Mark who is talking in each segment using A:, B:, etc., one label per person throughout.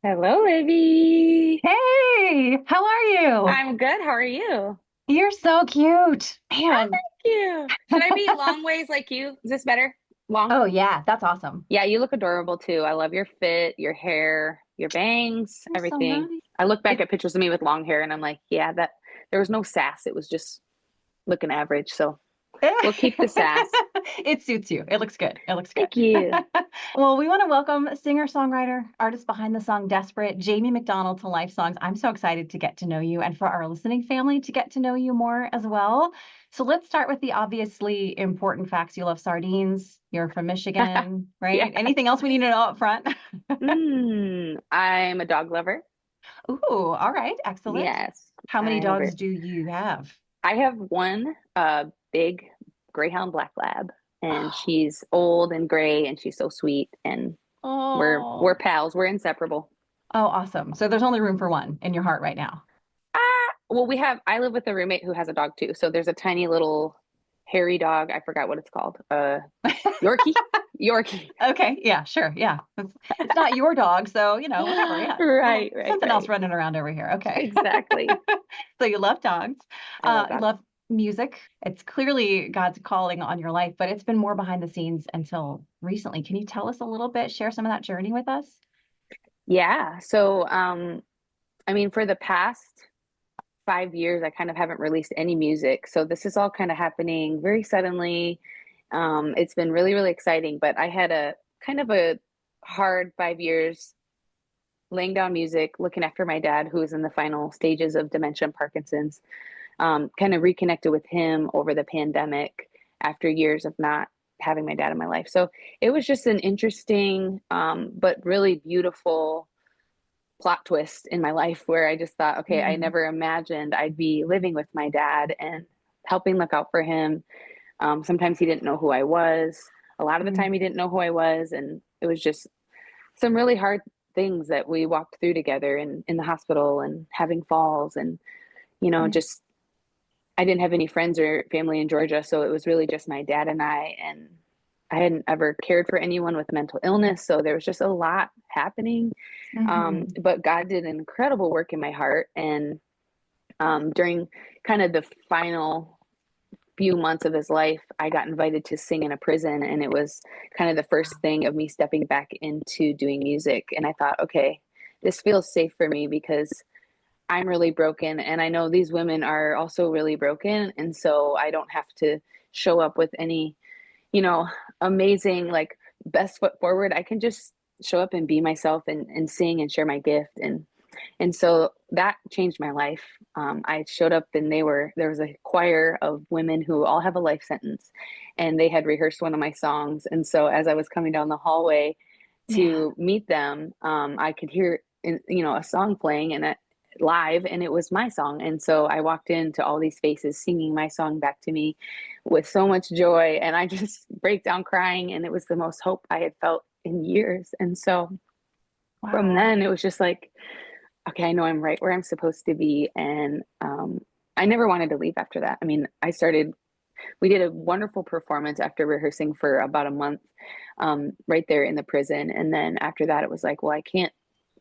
A: Hello, Libby.
B: Hey, how are you?
A: I'm good. How are you?
B: You're so cute.
A: Oh,
B: Man.
A: thank you. Should I be long ways like you? Is this better? Long?
B: Oh yeah, that's awesome.
A: Yeah, you look adorable too. I love your fit, your hair, your bangs,
B: You're so
A: everything.
B: nice.
A: I look back
B: It
A: at pictures of me with long hair and I'm like, yeah, that there was no sass. It was just looking average. So we'll keep the sass.
B: it suits you. It looks good. It looks good.
A: Thank you.
B: Well, we want to welcome singer-songwriter, artist behind the song Desperate, Jamie MacDonald to Life Songs. I'm so excited to get to know you and for our listening family to get to know you more as well. So let's start with the obviously important facts. You love sardines. You're from Michigan,
A: Yeah.
B: right? Anything else we need to know up front?
A: I'm a dog lover.
B: Ooh, all right. Excellent.
A: Yes.
B: How many
A: I'm
B: dogs
A: very,
B: do you have?
A: I have one big Greyhound Black Lab, and she's old and gray, and she's so sweet, and we're
B: Oh,
A: pals. We're inseparable.
B: oh, awesome. So there's only room for one in your heart right now.
A: Well, I live with a roommate who has a dog too. So there's a tiny little hairy dog. I forgot what it's called. Yorkie, Yorkie.
B: Okay, yeah, sure. Yeah. It's not your dog, so, whatever. Yeah. Well,
A: Right, right,
B: something else
A: right.
B: running around over here. Okay.
A: Exactly.
B: So you love dogs.
A: I love
B: You
A: dogs.
B: love music. It's clearly God's calling on your life, but it's been more behind the scenes until recently. Can you tell us a little bit, share some of that journey with us?
A: Yeah. So, I mean, for the past 5 years, I kind of haven't released any music. So this is all kind of happening very suddenly. It's been really, really exciting, but I had a kind of a hard 5 years laying down music, looking after my dad, who was in the final stages of dementia and Parkinson's. Kind of reconnected with him over the pandemic after years of not having my dad in my life. So it was just an interesting, but really beautiful plot twist in my life where I just thought, okay, I
B: Mm,
A: never imagined I'd be living with my dad and helping look out for him. Sometimes he didn't know who I was. A lot of the
B: mm,
A: time, he didn't know who I was. And it was just some really hard things that we walked through together in the hospital and having falls. And,
B: mm,
A: just I didn't have any friends or family in Georgia. So it was really just my dad and I. And I hadn't ever cared for anyone with mental illness. So there was just a lot happening.
B: mhm.
A: But God did an incredible work in my heart. And during kind of the final few months of his life, I got invited to sing in a prison. And it was kind of the first thing of me stepping back into doing music. And I thought, okay, this feels safe for me because I'm really broken. And I know these women are also really broken. And so I don't have to show up with any, you know, amazing, like best foot forward. I can just show up and be myself and sing and share my gift. And so that changed my life. I showed up and there was a choir of women who all have a life sentence and they had rehearsed one of my songs. And so as I was coming down the hallway
B: Yeah.
A: to meet them, I could hear, a song playing and live, and it was my song. And so I walked into all these faces singing my song back to me with so much joy. And I just break down crying. And it was the most hope I had felt in years. And so from
B: Wow.
A: then it was just like, okay, I know I'm right where I'm supposed to be. And I never wanted to leave after that. I mean, we did a wonderful performance after rehearsing for about a month right there in the prison. And then after that, it was like, well, I can't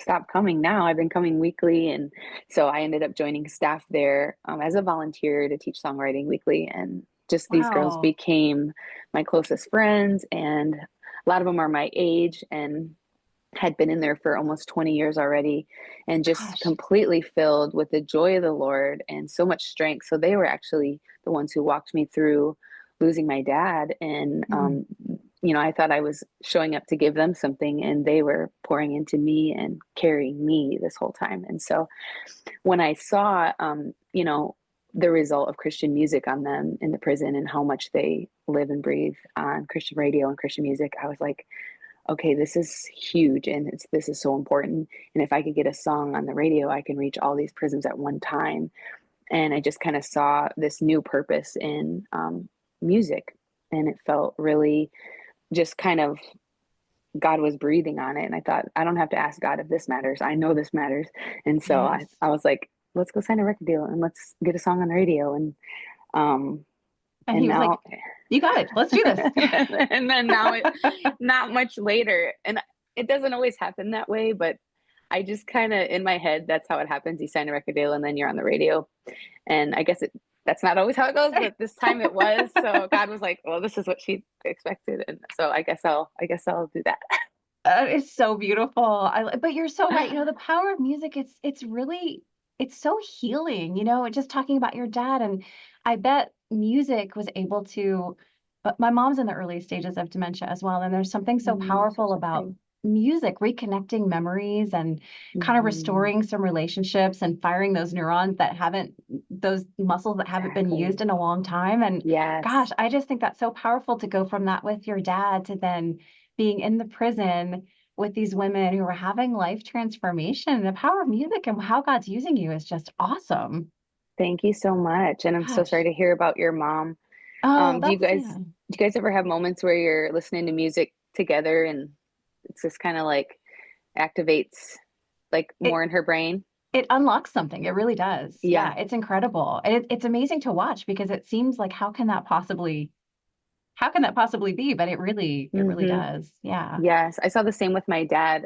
A: stop coming now. I've been coming weekly. And so I ended up joining staff there as a volunteer to teach songwriting weekly. And just these girls
B: Wow.
A: became my closest friends. And a lot of them are my age and had been in there for almost 20 years already and just
B: Gosh.
A: completely filled with the joy of the Lord and so much strength. So they were actually the ones who walked me through losing my dad. And,
B: Mm,
A: I thought I was showing up to give them something, and they were pouring into me and carrying me this whole time. And so when I saw, the result of Christian music on them in the prison and how much they live and breathe on Christian radio and Christian music, I was like, okay, this is huge and this is so important. And if I could get a song on the radio, I can reach all these prisons at one time. And I just kind of saw this new purpose in music. And it felt really just kind of God was breathing on it. And I thought, I don't have to ask God if this matters. I know this matters. And so I,
B: yes.
A: I was like, let's go sign a record deal and let's get a song on the radio. Um,
B: And
A: and
B: he was like,
A: now
B: you got it. Let's do this.
A: and then not much later, and it doesn't always happen that way, but I just kind of in my head, that's how it happens. You sign a record deal and then you're on the radio. And I guess that's not always how it goes, but this time it was. So God was like, well, this is what she expected. And so I guess I'll do that.
B: It's so beautiful. But you're so right. The power of music, it's really, it's so healing, just talking about your dad. And I bet music was able to, but my mom's in the early stages of dementia as well. And there's something so
A: So
B: powerful about
A: sorry.
B: music, reconnecting memories and kind of
A: Mhm.
B: restoring some relationships and firing those neurons that haven't, those muscles that haven't been
A: Exactly.
B: used in a long time. And gosh,
A: Yes.
B: I just think that's so powerful to go from that with your dad to then being in the prison with these women who are having life transformation. The power of music and how God's using you is just awesome.
A: Thank you so much. And I'm so sorry
B: Gosh.
A: to hear about your mom.
B: Oh,
A: Do you
B: that's,
A: guys
B: yeah.
A: do you guys ever have moments where you're listening to music together and it's just kind of like activates like
B: It
A: more in her brain?
B: it unlocks something. It really does.
A: Yeah.
B: Yeah, it's incredible. And it's amazing to watch because it seems like how can that possibly be? But it really
A: Hmm.
B: does. Yeah.
A: Yes, I saw the same with my dad.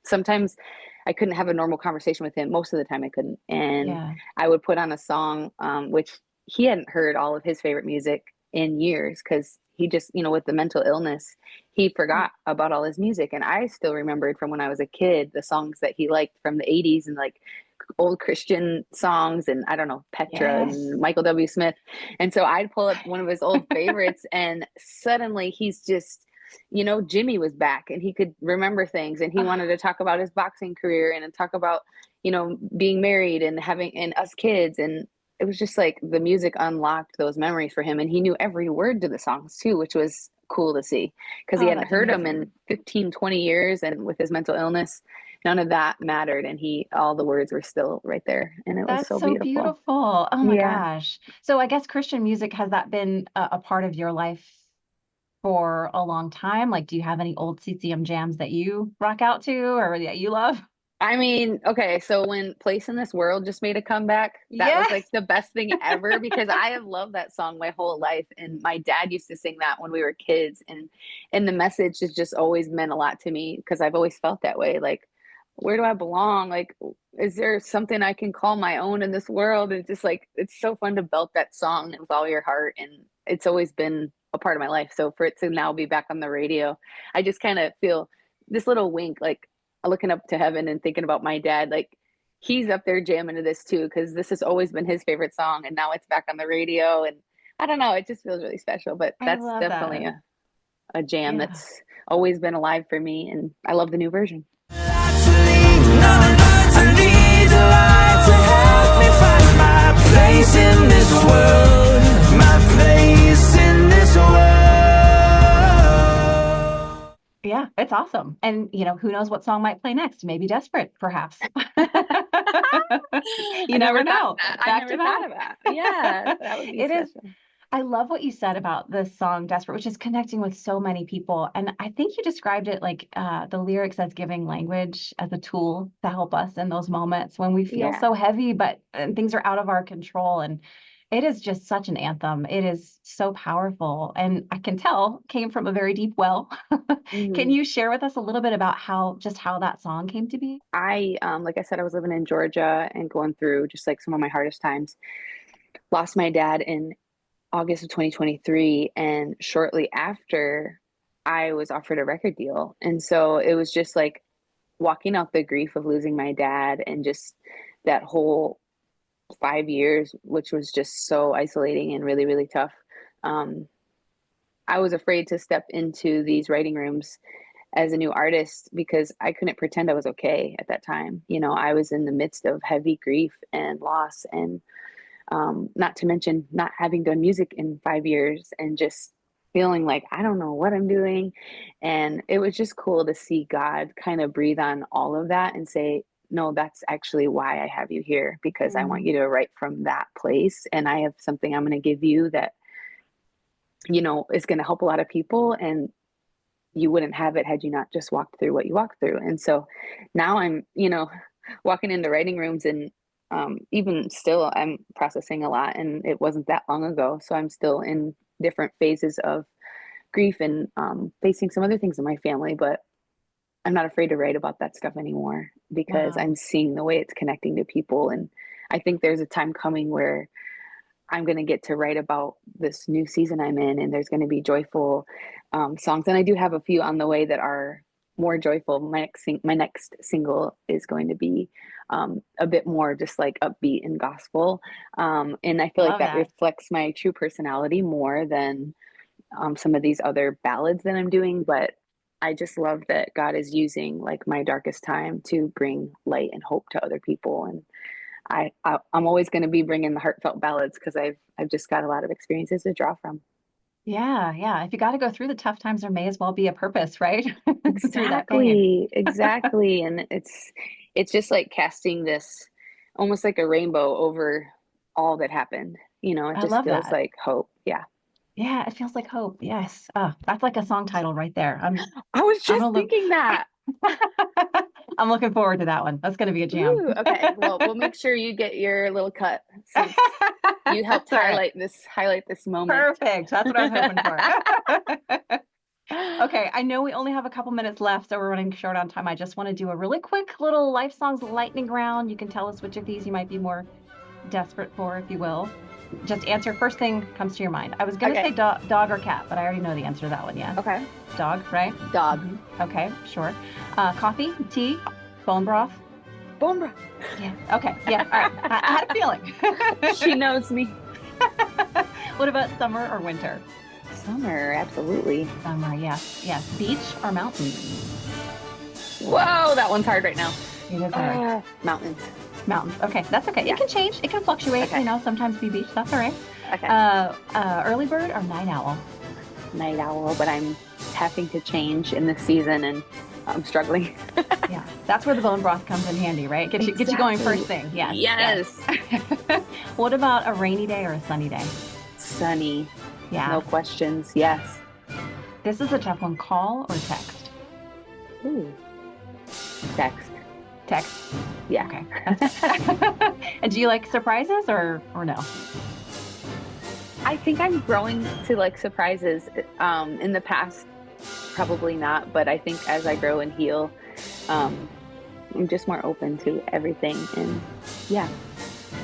A: Sometimes I couldn't have a normal conversation with him. Most of the time I couldn't. And
B: Yeah.
A: I would put on a song, which he hadn't heard all of his favorite music in years because he just, with the mental illness, he
B: Mm.
A: forgot about all his music. And I still remembered from when I was a kid the songs that he liked from the 80s and like old Christian songs and I don't know, Petra
B: Yes.
A: and Michael W. Smith. And so I'd pull up one of his old favorites and suddenly he's just Jimmy was back and he could remember things and he wanted to talk about his boxing career and talk about, being married and having and us kids. And it was just like the music unlocked those memories for him. And he knew every word to the songs too, which was cool to see because he
B: Oh,
A: hadn't
B: that's
A: heard them in
B: amazing.
A: 15, 20 years. And with his mental illness, none of that mattered. And all the words were still right there. And it was
B: That's
A: so
B: so
A: beautiful.
B: beautiful. Oh my
A: Yeah.
B: gosh. So I guess Christian music, has that been a part of your life for a long time? Like, do you have any old CCM jams that you rock out to or that you love?
A: I mean, okay, so when Place in This World just made a comeback, that was like
B: Yes.
A: the best thing ever because I have loved that song my whole life. And my dad used to sing that when we were kids. And the message has just always meant a lot to me because I've always felt that way. Like, where do I belong? Like, is there something I can call my own in this world? It's just like it's so fun to belt that song with all your heart. And it's always been a part of my life. So for it to now be back on the radio, I just kind of feel this little wink, like looking up to heaven and thinking about my dad, like he's up there jamming to this too, because this has always been his favorite song and now it's back on the radio. And I don't know, it just feels really special. But
B: I
A: that's
B: love
A: definitely
B: that.
A: a jam
B: Yeah.
A: that's always been alive for me. And I love the new version.
B: Yeah, it's awesome. And who knows what song might play next? Maybe Desperate, perhaps. You
A: I
B: never
A: never thought of
B: know.
A: that. I
B: Back to
A: never thought
B: back.
A: of that. Yeah, that would be
B: It is.
A: special.
B: I love what you said about the song Desperate, which is connecting with so many people. And I think you described it like the lyrics as giving language as a tool to help us in those moments when we feel
A: Yeah.
B: so heavy, but and things are out of our control. And it is just such an anthem. It is so powerful. And I can tell came from a very deep well. Can
A: Hmm.
B: you share with us a little bit about how that song came to be?
A: Like I said, I was living in Georgia and going through just like some of my hardest times. Lost my dad in August of 2023. And shortly after, I was offered a record deal. And so it was just like walking out the grief of losing my dad and just that whole 5 years, which was just so isolating and really, really tough. Um, I was afraid to step into these writing rooms as a new artist because I couldn't pretend I was okay at that time. I was in the midst of heavy grief and loss and not to mention not having done music in 5 years and just feeling like I don't know what I'm doing. And it was just cool to see God kind of breathe on all of that and say, no, that's actually why I have you here because I want
B: Mm,
A: you to write from that place. And I have something I'm going to give you that, is going to help a lot of people. And you wouldn't have it had you not just walked through what you walked through. And so now I'm, walking into writing rooms and even still I'm processing a lot and it wasn't that long ago. So I'm still in different phases of grief and facing some other things in my family, but I'm not afraid to write about that stuff anymore. because
B: Wow.
A: I'm seeing the way it's connecting to people. And I think there's a time coming where I'm going to get to write about this new season I'm in, and there's going to be joyful songs. And I do have a few on the way that are more joyful. My next single is going to be a bit more just like upbeat and gospel. And I feel like
B: Love
A: that
B: that.
A: reflects my true personality more than some of these other ballads that I'm doing. But I just love that God is using like my darkest time to bring light and hope to other people. And I'm always going to be bringing the heartfelt ballads because I've just got a lot of experiences to draw from.
B: Yeah, yeah. If you got to go through the tough times, there may as well be a purpose, right? Through that pain.
A: Exactly, exactly. And it's just like casting this almost like a rainbow over all that happened. It
B: I
A: just
B: love
A: feels
B: that.
A: like hope. Yeah.
B: Yeah, it feels like hope. Yes. Oh, that's like a song title right there.
A: I was
B: I'm
A: just
B: gonna look.
A: thinking that.
B: I'm looking forward to that one. That's gonna be a jam.
A: Ooh, okay. Well, we'll make sure you get your little cut since you helped
B: That's all right.
A: highlight this moment.
B: Perfect. That's what I was hoping for. Okay, I know we only have a couple minutes left, so we're running short on time. I just want to do a really quick little Life Songs lightning round. You can tell us which of these you might be more desperate for, if you will. Just answer first thing comes to your mind. I was going to say
A: Okay.
B: dog or cat, but I already know the answer to that one. Yes.
A: Okay.
B: Dog, right?
A: Dog.
B: Okay, sure. Coffee, tea, bone broth.
A: Bone broth.
B: Yeah. Okay. Yeah. All right. I had a feeling.
A: She knows me.
B: What about summer or winter?
A: Summer, absolutely.
B: Summer, yes. Yes. Beach or mountains?
A: Whoa, that one's hard right now.
B: It is hard.
A: Mountains.
B: Mountains. Okay, that's okay.
A: Yeah.
B: It can change. It can fluctuate.
A: Okay.
B: Sometimes be beach. That's all right.
A: Okay.
B: Early bird or night owl?
A: Night owl, but I'm having to change in this season and I'm struggling.
B: Yeah, that's where the bone broth comes in handy, right? Get you going
A: Exactly.
B: first thing. Yes.
A: Yes.
B: Yes. What about a rainy day or a sunny day?
A: Sunny.
B: Yeah.
A: No questions. Yes.
B: This is a tough one. Call or text?
A: Ooh. Text.
B: Text.
A: Yeah.
B: Okay. And do you like surprises or no?
A: I think I'm growing to like surprises. In the past, probably not, but I think as I grow and heal, I'm just more open to everything. And yeah.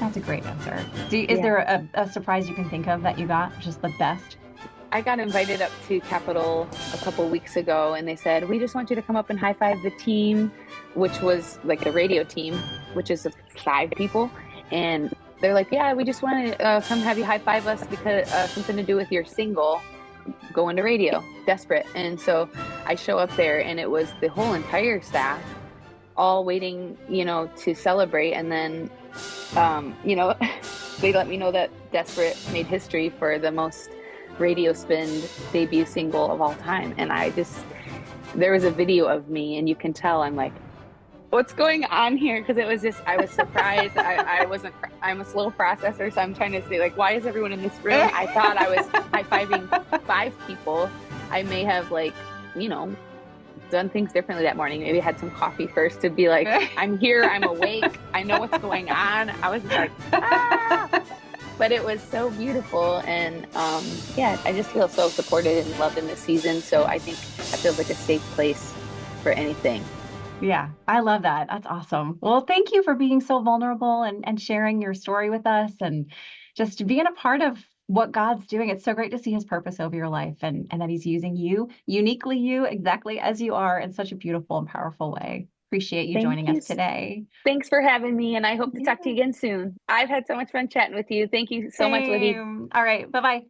B: That's a great answer. Is there a surprise you can think of that you got just the best?
A: I got invited up to Capitol a couple weeks ago, and they said, we just want you to come up and high five the team, which was like the radio team, which is 5 people. And they're like, yeah, we just want to come have you high five us because something to do with your single, Going to Radio, Desperate. And so I show up there, and it was the whole entire staff all waiting, to celebrate. And then, they let me know that Desperate made history for the most radio spin debut single of all time. And there was a video of me, and you can tell I'm like, what's going on here? Because I was surprised. I'm a slow processor, so I'm trying to say, like, why is everyone in this room? I thought I was high-fiving 5 people. I may have, like, done things differently that morning. Maybe had some coffee first to be like, I'm here, I'm awake, I know what's going on. I was just like, ah! But it was so beautiful. And I just feel so supported and loved in this season. So I think it feels like a safe place for anything.
B: Yeah, I love that. That's awesome. Well, thank you for being so vulnerable and sharing your story with us and just being a part of what God's doing. It's so great to see his purpose over your life and that he's using you, uniquely you, exactly as you are, in such a beautiful and powerful way. Appreciate you
A: Thank
B: joining
A: you.
B: us today.
A: Thanks for having me, and I hope to talk to you
B: Yeah.
A: again soon. I've had so much fun chatting with you. Thank you so much, Libby.
B: Same. All right. Bye-bye.